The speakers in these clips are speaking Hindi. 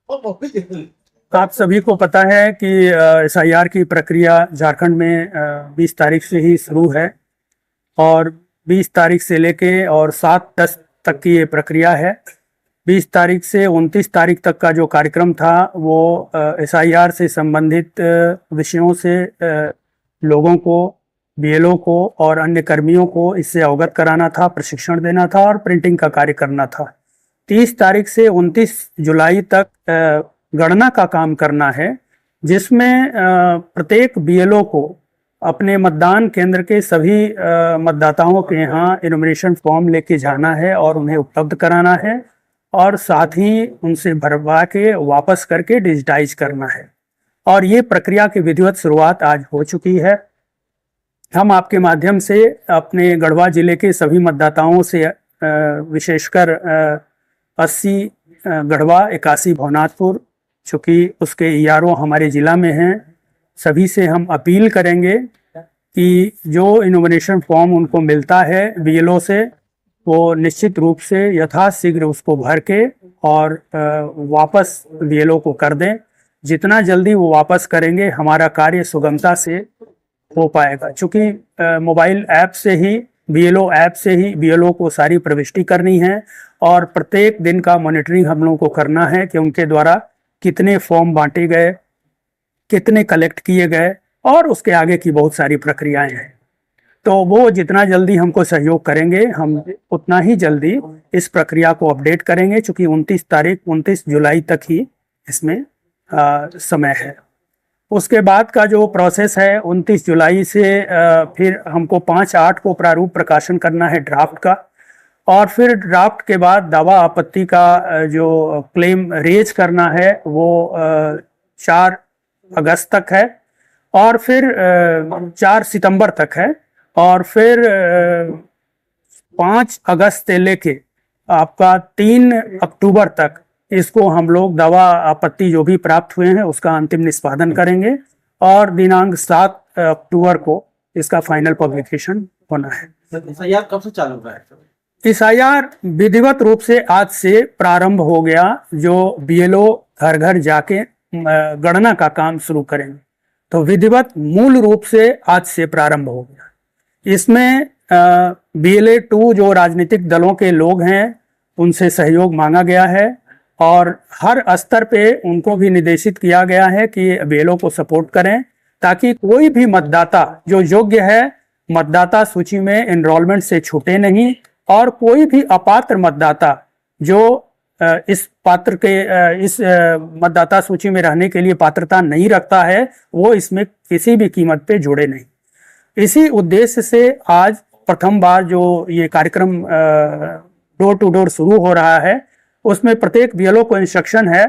आप सभी को पता है कि SIR की प्रक्रिया झारखंड में 20 तारीख से ही शुरू है और 20 तारीख से लेके और 7-10 तक की ये प्रक्रिया है। 20 तारीख से 29 तारीख तक का जो कार्यक्रम था वो SIR से संबंधित विषयों से लोगों को, BLO को और अन्य कर्मियों को इससे अवगत कराना था, प्रशिक्षण देना था और प्रिंटिंग का कार्य करना था। 30 तारीख से 29 जुलाई तक गणना का काम करना है, जिसमें प्रत्येक BLO को अपने मतदान केंद्र के सभी मतदाताओं के यहाँ इनुमरेशन फॉर्म लेके जाना है और उन्हें उपलब्ध कराना है और साथ ही उनसे भरवा के वापस करके डिजिटाइज करना है। और ये प्रक्रिया की विधिवत शुरुआत आज हो चुकी है। हम आपके माध्यम से अपने गढ़वा जिले के सभी मतदाताओं से विशेषकर 80 गढ़वा, 81 भवनाथपुर, चूँकि उसके ERO हमारे ज़िला में हैं, सभी से हम अपील करेंगे कि जो इनुमरेशन फॉर्म उनको मिलता है BLO से, वो निश्चित रूप से यथाशीघ्र उसको भर के और वापस BLO को कर दें। जितना जल्दी वो वापस करेंगे हमारा कार्य सुगमता से हो पाएगा, चूँकि मोबाइल ऐप से ही, BLO ऐप से ही BLO को सारी प्रविष्टि करनी है और प्रत्येक दिन का मॉनिटरिंग हम लोगों को करना है कि उनके द्वारा कितने फॉर्म बांटे गए, कितने कलेक्ट किए गए और उसके आगे की बहुत सारी प्रक्रियाएं हैं। तो वो जितना जल्दी हमको सहयोग करेंगे, हम उतना ही जल्दी इस प्रक्रिया को अपडेट करेंगे, चूँकि 29 जुलाई तक ही इसमें समय है। उसके बाद का जो प्रोसेस है 29 जुलाई से फिर हमको 5/8 को प्रारूप प्रकाशन करना है ड्राफ्ट का, और फिर ड्राफ्ट के बाद दावा आपत्ति का जो क्लेम रेज करना है वो 4 अगस्त तक है और फिर 4 सितंबर तक है, और फिर 5 अगस्त से लेके आपका 3 अक्टूबर तक इसको हम लोग दावा आपत्ति जो भी प्राप्त हुए हैं उसका अंतिम निष्पादन करेंगे और दिनांक 7 अक्टूबर को इसका फाइनल पब्लिकेशन होना है। SIR कब से चालू हुआ है? SIR विधिवत रूप से आज से प्रारंभ हो गया, जो BLO घर घर जाके गणना का काम शुरू करेंगे, तो विधिवत मूल रूप से आज से प्रारंभ हो गया। इसमें BLA 2 जो राजनीतिक दलों के लोग हैं उनसे सहयोग मांगा गया है और हर स्तर पे उनको भी निर्देशित किया गया है कि BLO को सपोर्ट करें, ताकि कोई भी मतदाता जो योग्य है मतदाता सूची में एनरोलमेंट से छूटे नहीं और कोई भी अपात्र मतदाता जो इस मतदाता सूची में रहने के लिए पात्रता नहीं रखता है वो इसमें किसी भी कीमत पे जुड़े नहीं। इसी उद्देश्य से आज प्रथम बार जो ये कार्यक्रम डोर टू डोर शुरू हो रहा है, उसमें प्रत्येक BLO को इंस्ट्रक्शन है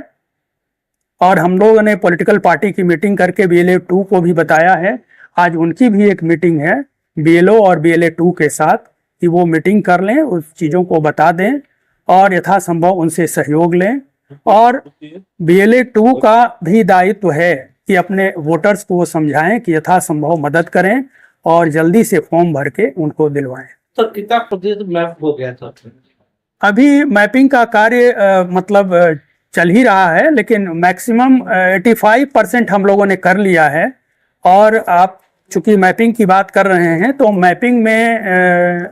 और हम लोगों ने पॉलिटिकल पार्टी की मीटिंग करके BLA 2 को भी बताया है। आज उनकी भी एक मीटिंग है BLO और BLA 2 के साथ कि वो मीटिंग कर लें, उस चीज़ों को बता दें और यथासंभव उनसे सहयोग लें। और BLA 2 का भी दायित्व है कि अपने वोटर्स को समझाएं कि यथासंभव मदद करें और जल्दी से फॉर्म भर के उनको दिलवाएं। तो कितना प्रतिशत मैप हो गया था? अभी मैपिंग का कार्य मतलब चल ही रहा है, लेकिन मैक्सिमम 85% हम लोगों ने कर लिया है। और आप चूंकि मैपिंग की बात कर रहे हैं तो मैपिंग में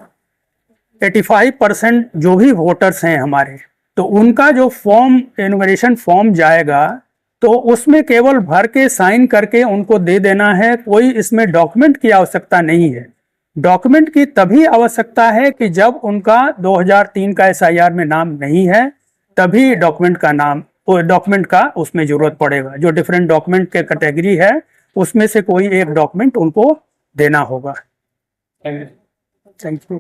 85% जो भी वोटर्स हैं हमारे, तो उनका जो फॉर्म, एनुमरेशन फॉर्म जाएगा तो उसमें केवल भर के साइन करके उनको दे देना है। कोई इसमें डॉक्यूमेंट की आवश्यकता नहीं है। डॉक्यूमेंट की तभी आवश्यकता है कि जब उनका 2003 का SIR में नाम नहीं है, तभी डॉक्यूमेंट का उसमें जरूरत पड़ेगा। जो डिफरेंट डॉक्यूमेंट के कैटेगरी है उसमें से कोई एक डॉक्यूमेंट उनको देना होगा। Thank you.